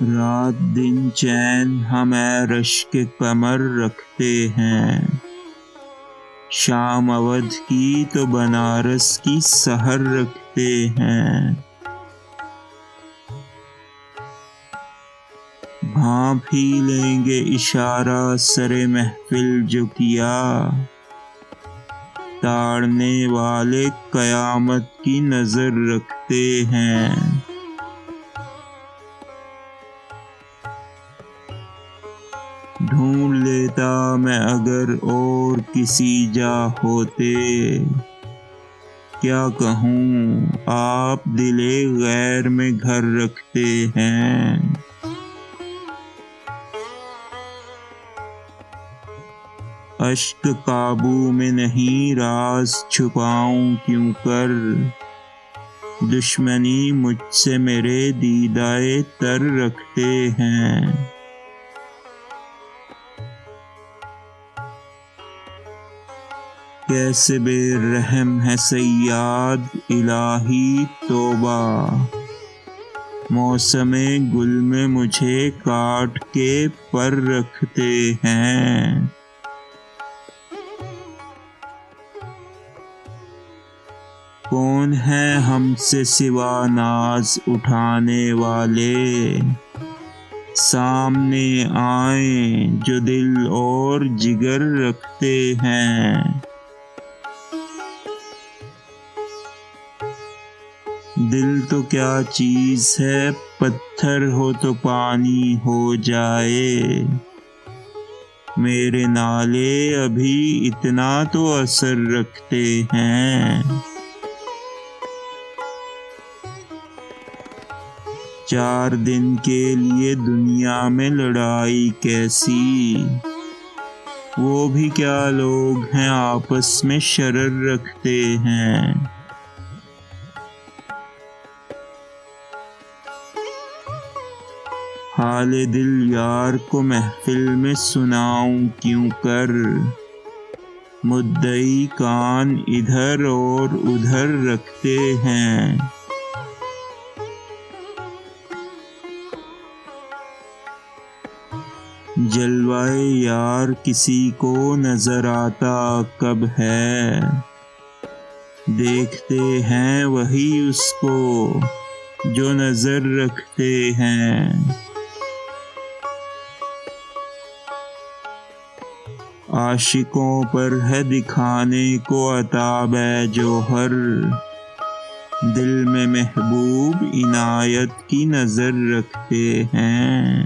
رات دن چین ہم رش کے کمر رکھتے ہیں، شام اودھ کی تو بنارس کی سحر رکھتے ہیں۔ بھانپ ہی لیں گے اشارہ سر محفل جو کیا، تاڑنے والے قیامت کی نظر رکھتے ہیں۔ ڈھونڈ لیتا میں اگر اور کسی جا ہوتے، کیا کہوں آپ دل غیر میں گھر رکھتے ہیں۔ اشک قابو میں نہیں راز چھپاؤں کیوں کر، دشمنی مجھ سے میرے دیدائے تر رکھتے ہیں۔ کیسے بے رحم ہے صیاد الہی توبہ، موسم گل میں مجھے کاٹ کے پر رکھتے ہیں۔ کون ہے ہم سے سوا ناز اٹھانے والے، سامنے آئیں جو دل اور جگر رکھتے ہیں۔ دل تو کیا چیز ہے، پتھر ہو تو پانی ہو جائے، میرے نالے ابھی اتنا تو اثر رکھتے ہیں۔ چار دن کے لیے دنیا میں لڑائی کیسی، وہ بھی کیا لوگ ہیں آپس میں شرر رکھتے ہیں۔ حال دل یار کو محفل میں سناؤں کیوں کر، مدعی کان ادھر اور ادھر رکھتے ہیں۔ جلوائے یار کسی کو نظر آتا کب ہے، دیکھتے ہیں وہی اس کو جو نظر رکھتے ہیں۔ عاشقوں پر ہے دکھانے کو عتاب جوہر، دل میں محبوب عنایت کی نظر رکھتے ہیں۔